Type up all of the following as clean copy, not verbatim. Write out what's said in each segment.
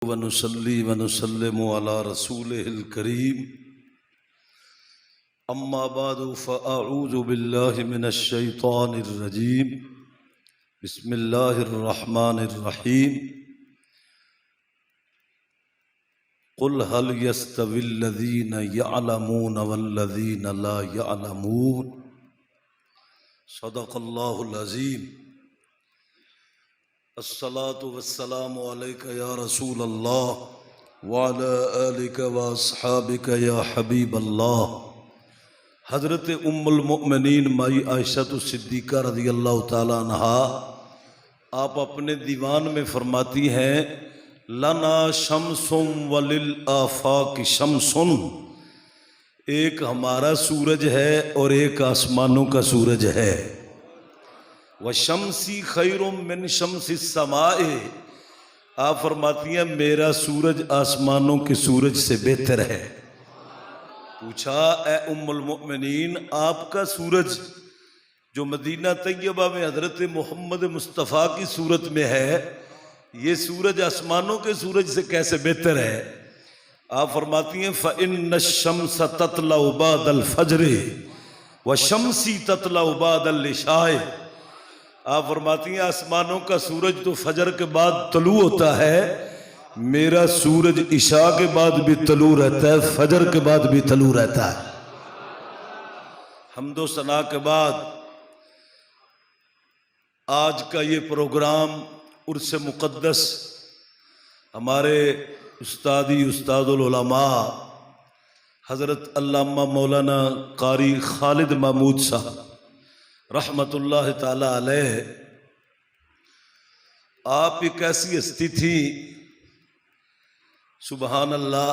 ونصلي ونسلم على رسوله الكريم أما بعد فأعوذ بالله من الشيطان الرجيم بسم الله الرحمن الرحيم قل هل يستوي الذين يعلمون والذين لا يعلمون صدق الله العظيم الصلاة والسلام عليك يا رسول الله وعلى آلك وأصحابك يا حبيب الله۔ حضرت ام المؤمنین مائی عائشہ صدیقہ رضی اللہ تعالیٰ عنہا آپ اپنے دیوان میں فرماتی ہیں لنا شمس وللآفاق شمس، ایک ہمارا سورج ہے اور ایک آسمانوں کا سورج ہے۔ وَشَمْسِ خَيْرٌ مِّن شَمْسِ السَّمَاءِ، آپ فرماتی ہیں میرا سورج آسمانوں کے سورج سے بہتر ہے۔ پوچھا اے ام المؤمنین آپ کا سورج جو مدینہ طیبہ میں حضرت محمد مصطفیٰ کی صورت میں ہے، یہ سورج آسمانوں کے سورج سے کیسے بہتر ہے؟ آپ فرماتی ہیں فَإِنَّ الشَّمْسَ تَطْلَعُ بَعْدَ الْفَجْرِ وَشَمْسِ تَطْلَعُ بَعْدَ الْعِشَاءِ، آپ فرماتی ہیں آسمانوں کا سورج تو فجر کے بعد طلوع ہوتا ہے، میرا سورج عشاء کے بعد بھی طلوع رہتا ہے، فجر کے بعد بھی طلوع رہتا ہے۔ حمد و ثنا کے بعد آج کا یہ پروگرام عرس مقدس ہمارے استادی استاد العلماء حضرت علامہ مولانا قاری خالد محمود صاحب رحمت اللہ تعالی علیہ، آپ ایک ایسی ہستی تھی سبحان اللہ،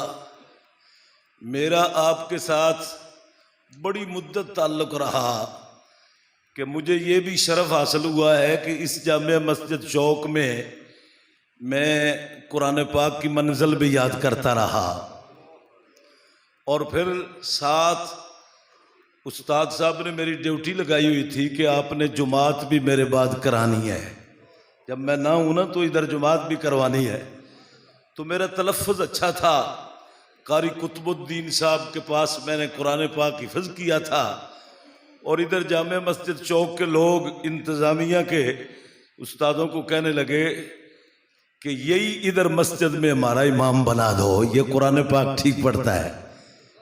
میرا آپ کے ساتھ بڑی مدت تعلق رہا کہ مجھے یہ بھی شرف حاصل ہوا ہے کہ اس جامع مسجد چوک میں قرآن پاک کی منزل بھی یاد کرتا رہا، اور پھر ساتھ استاد صاحب نے میری ڈیوٹی لگائی ہوئی تھی کہ آپ نے جماعت بھی میرے بعد کرانی ہے، جب میں نہ ہوں نا تو ادھر جماعت بھی کروانی ہے۔ تو میرا تلفظ اچھا تھا، قاری قطب الدین صاحب کے پاس میں نے قرآن پاک حفظ کیا تھا، اور ادھر جامع مسجد چوک کے لوگ انتظامیہ کے استادوں کو کہنے لگے کہ یہی ادھر مسجد میں ہمارا امام بنا دو، یہ قرآن پاک ٹھیک پڑھتا ہے۔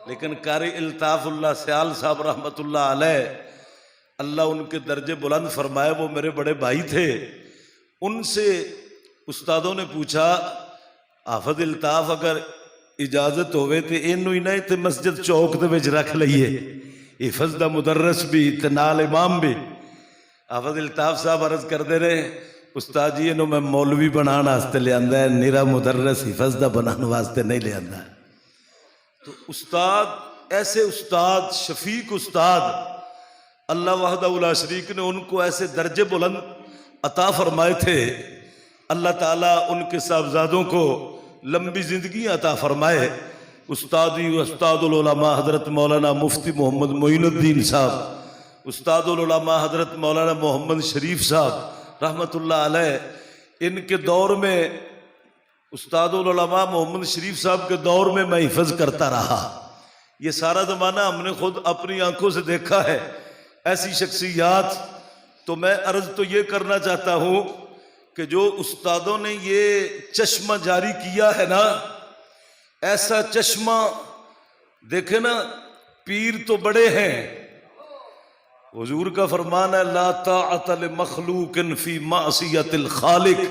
لیکن قاری الطاف اللہ سیال صاحب رحمت اللہ علیہ، اللہ ان کے درجے بلند فرمائے، وہ میرے بڑے بھائی تھے، ان سے استادوں نے پوچھا حافظ الطاف اگر اجازت ہوئے تو اینو ہی نہیں تے مسجد چوک دے وچ رکھ لئیے، حفظ دا مدرس بھی تے نال امام بھی۔ حافظ الطاف صاحب عرض کر دے رہے استاد جی انہوں میں مولوی بنانا واسطے لے آندا ہے، نیرا مدرس حفظ دا بنانا واسطے نہیں لے آندا۔ تو استاد ایسے استاد شفیق استاد اللہ وحدہ لا شریک نے ان کو ایسے درجے بلند عطا فرمائے تھے، اللہ تعالیٰ ان کے صاحبزادوں کو لمبی زندگی عطا فرمائے۔ استادی و استاد العلماء حضرت مولانا مفتی محمد معین الدین صاحب، استاد العلماء حضرت مولانا محمد شریف صاحب رحمت اللہ علیہ، ان کے دور میں استاد العلماء محمد شریف صاحب کے دور میں میں حفظ کرتا رہا، یہ سارا زمانہ ہم نے خود اپنی آنکھوں سے دیکھا ہے ایسی شخصیات۔ تو میں عرض تو یہ کرنا چاہتا ہوں کہ جو استادوں نے یہ چشمہ جاری کیا ہے نا، ایسا چشمہ دیکھیں نا، پیر تو بڑے ہیں، حضور کا فرمان ہے لا طاعت لمخلوق فی معصیت الخالق،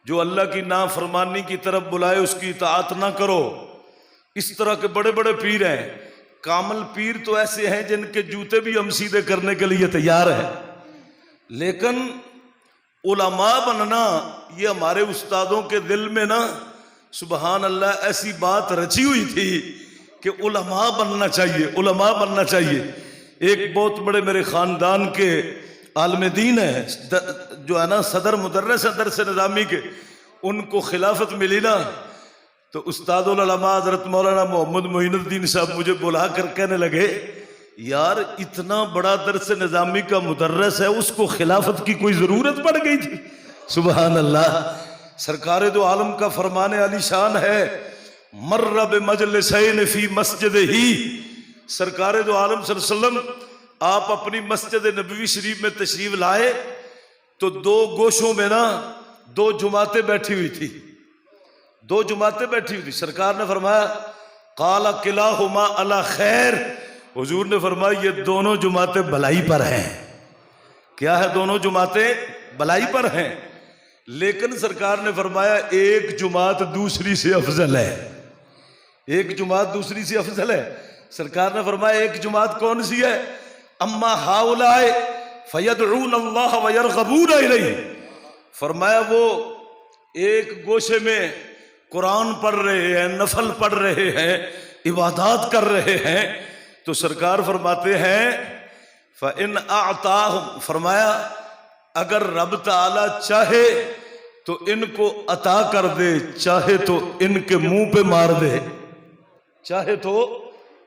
جو اللہ کی نافرمانی کی طرف بلائے اس کی اطاعت نہ کرو۔ اس طرح کے بڑے بڑے پیر ہیں، کامل پیر تو ایسے ہیں جن کے جوتے بھی ہم سیدھے کرنے کے لیے تیار ہیں، لیکن علماء بننا یہ ہمارے استادوں کے دل میں نا سبحان اللہ ایسی بات رچی ہوئی تھی کہ علماء بننا چاہیے، علماء بننا چاہیے۔ ایک بہت بڑے میرے خاندان کے عالم دین ہیں جو ہے نا صدر مدرس درس نظامی کے، ان کو خلافت ملی نا تو استاد العلماء حضرت مولانا محمد معین الدین صاحب مجھے بلا کر کہنے لگے یار اتنا بڑا درس نظامی کا مدرس ہے، اس کو خلافت کی کوئی ضرورت پڑ گئی تھی؟ سبحان اللہ۔ سرکار دو عالم کا فرمان علی شان ہے، مر بمجلسین فی مسجد ہی، سرکار دو عالم صلی اللہ علیہ وسلم آپ اپنی مسجد نبوی شریف میں تشریف لائے تو دو گوشوں میں نا دو جماعتیں بیٹھی ہوئی تھی، دو جماعتیں بیٹھی ہوئی تھی. سرکار نے فرمایا قال کلاہما علی خیر، حضور نے فرمایا یہ دونوں جماعتیں بھلائی پر ہیں. کیا ہے؟ دونوں جماعتیں بھلائی پر ہیں. لیکن سرکار نے فرمایا ایک جماعت دوسری سے افضل ہے، ایک جماعت دوسری سے افضل ہے. سرکار نے فرمایا ایک جماعت کون سی ہے؟ اما ہؤلاء فیدعون اللہ ویرغبون الیہ، فرمایا وہ ایک گوشے میں قرآن پڑھ رہے ہیں، نفل پڑھ رہے ہیں، عبادات کر رہے ہیں، تو سرکار فرماتے ہیں فَإِنْ أَعْطَاهُمْ، فرمایا اگر رب تعالی چاہے تو ان کو عطا کر دے، چاہے تو ان کے منہ پہ مار دے، چاہے تو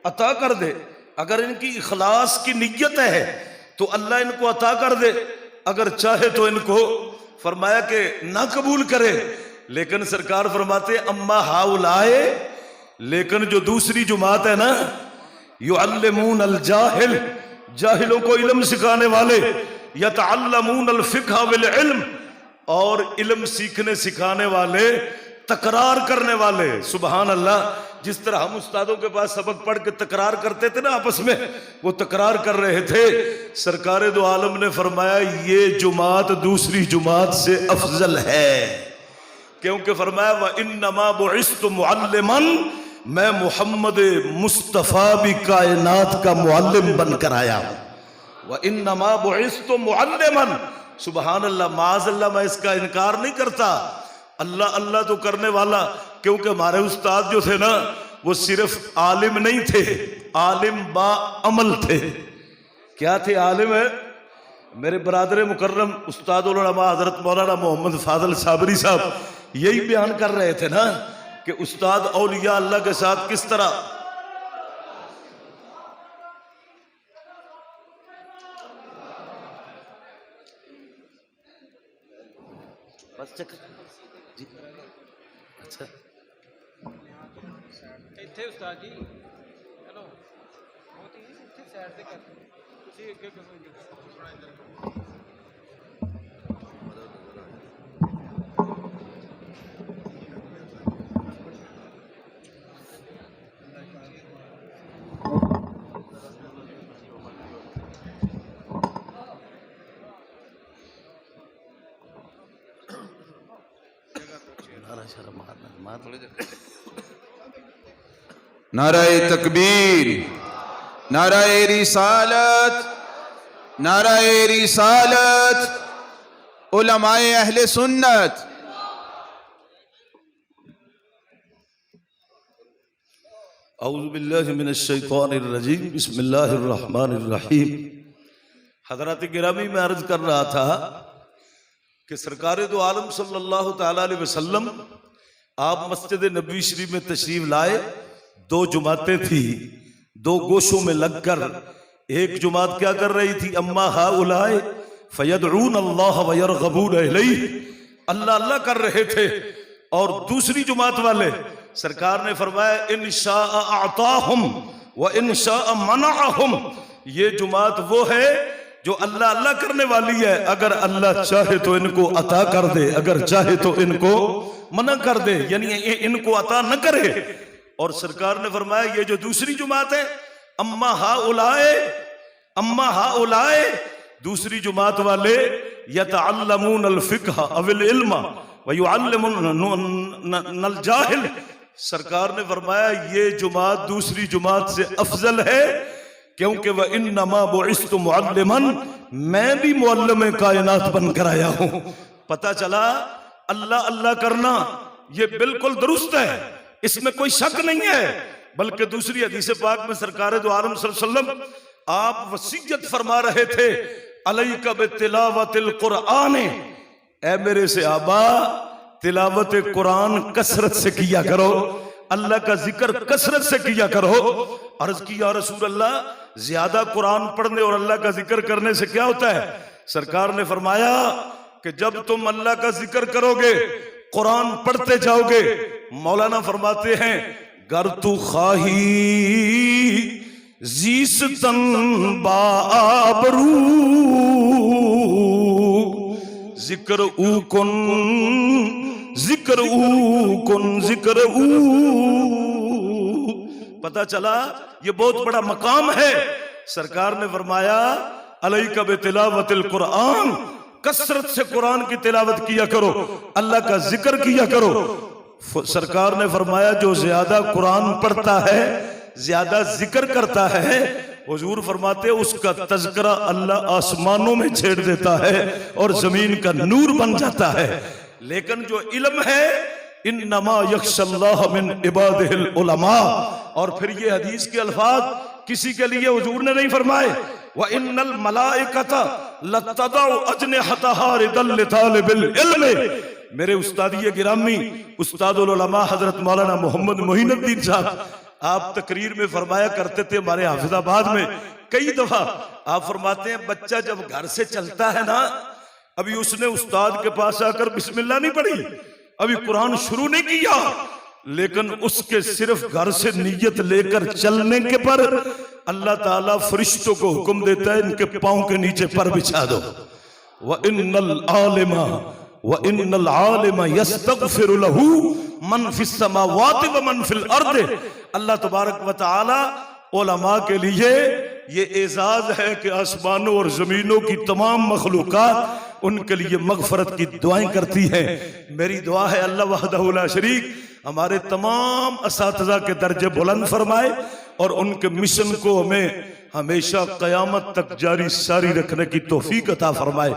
عطا کر دے. اگر ان کی اخلاص کی نیت ہے تو اللہ ان کو عطا کر دے، اگر چاہے تو ان کو فرمایا کہ نہ قبول کرے. لیکن سرکار فرماتے اما ہؤلاء، لیکن جو دوسری جماعت ہے نا، یعلمون الجاہل، جاہلوں کو علم سکھانے والے، یتعلمون الفقہ والعلم، اور علم سیکھنے سکھانے والے، تکرار کرنے والے. سبحان اللہ، جس طرح ہم استادوں کے پاس سبق پڑھ کے تکرار کرتے تھے نا آپس میں، وہ تکرار کر رہے تھے. سرکار دو عالم نے فرمایا یہ جماعت دوسری جماعت سے افضل ہے، کیونکہ فرمایا وَإِنَّمَا بُعِثْتُ مُعَلِّمًا، میں محمد مصطفیٰ بھی کائنات کا معلم بن کر آیا ہوں. وَإِنَّمَا بُعِثْتُ مُعَلِّمًا، سبحان اللہ، معاذ اللہ، میں اس کا انکار نہیں کرتا. اللہ اللہ تو کرنے والا، کیونکہ ہمارے استاد جو تھے نا وہ صرف عالم نہیں تھے، عالم با عمل تھے. کیا تھے؟ عالم ہے. میرے برادر مکرم استاد العلماء حضرت مولانا محمد فاضل صابری صاحب یہی بیان کر رہے تھے نا کہ استاد اولیاء اللہ کے ساتھ کس طرح اچھا استاد جی ہیلو سائڈ سے نعرہ تکبیر، نعرہ رسالت، نعرہ رسالت، علماء اہل سنت. اعوذ باللہ من الشیطان الرجیم، بسم اللہ الرحمن الرحیم. حضرات گرامی، میں عرض کر رہا تھا کہ سرکار دو عالم صلی اللہ تعالی علیہ وسلم آپ مسجد نبوی شریف میں تشریف لائے. دو جماعتیں تھی، دو گوشوں میں لگ کر. ایک جماعت کیا کر رہی تھی؟ اما ہؤلاء فیدعون اللہ ویرغبون الیہ، اللہ اللہ کر رہے تھے. اور دوسری جماعت والے، سرکار نے فرمایا ان شاء اعطاہم وان شاء منعہم، یہ جماعت وہ ہے جو اللہ اللہ کرنے والی ہے، اگر اللہ چاہے تو ان کو عطا کر دے، اگر چاہے تو ان کو منع کر دے، یعنی ان کو عطا نہ کرے. اور سرکار نے فرمایا یہ جو دوسری جماعت ہے اما ہؤلاء، دوسری جماعت والے یتعلمون الفقہ او العلم ویعلمون الجاہل، سرکار نے فرمایا یہ جماعت دوسری جماعت سے افضل ہے، کیونکہ وَإِنَّمَا بُعِثْتُ مُعَلِّمًا، میں بھی معلم کائنات بن کر آیا ہوں. پتہ چلا اللہ اللہ کرنا یہ بالکل درست ہے، اس میں کوئی شک نہیں ہے. بلکہ دوسری حدیث پاک میں سرکار دو عالم صلی اللہ علیہ وسلم آپ وصیت فرما رہے تھے علیک بتلاوت القرآن، اے میرے صحابہ تلاوت قرآن کثرت سے کیا کرو، اللہ کا ذکر کثرت سے کیا کرو. عرض کی یا رسول اللہ زیادہ قرآن پڑھنے اور اللہ کا ذکر کرنے سے کیا ہوتا ہے؟ سرکار نے فرمایا کہ جب تم اللہ کا ذکر کرو گے قرآن پڑھتے جاؤ گے، مولانا فرماتے ہیں گر تو خواہی زیستن با آبرو ذکر او کن ذکر او کن ذکر او. پتہ چلا یہ بہت بڑا مقام ہے. سرکار نے فرمایا علیک بتلاوت القرآن، کثرت سے قرآن کی تلاوت کیا کرو، اللہ کا ذکر کیا کرو. سرکار نے فرمایا جو زیادہ قرآن پڑھتا ہے، زیادہ ذکر کرتا ہے، حضور فرماتے اس کا تذکرہ اللہ آسمانوں میں چھیڑ دیتا ہے اور زمین کا نور بن جاتا ہے. لیکن جو علم ہے انما یخشی اللہ من عبادہ العلماء، اور پھر یہ حدیث کے الفاظ کسی کے لیے حضور نے نہیں فرمائے وَإِنَّ الْمَلَائِكَةَ لَتَّضَعُ أَجْنِحَتَهَا رِضًا لِطَالِبِ الْعِلْمِ. میرے استادی گرامی استاد العلماء حضرت مولانا محمد معین الدین صاحب، آپ تقریر میں فرمایا کرتے تھے ہمارے حافظ آباد میں کئی دفعہ، آپ فرماتے ہیں بچہ جب گھر سے چلتا ہے نا، ابھی اس نے استاد کے پاس آ کر بسم اللہ نہیں پڑھی، ابھی قرآن شروع نہیں کیا، لیکن اس کے صرف گھر سے نیت لے کر چلنے کے پر اللہ تعالیٰ فرشتوں کو حکم دیتا ہے ان کے پاؤں کے نیچے پر بچھا دو. وَإِنَّ الْعَالِمَ يَسْتَغْفِرُ لَهُ مَنْ فِي السَّمَاوَاتِ وَمَنْ فِي الْأَرْضِ. اللہ تبارک و تعالی علماء کے لیے یہ اعزاز ہے کہ آسمانوں اور زمینوں کی تمام مخلوقات ان کے لیے مغفرت کی دعائیں کرتی ہیں. میری دعا ہے اللہ وحدہ لا شریک ہمارے تمام اساتذہ کے درجے بلند فرمائے اور ان کے مشن کو ہمیں ہمیشہ قیامت تک جاری ساری رکھنے کی توفیق عطا فرمائے.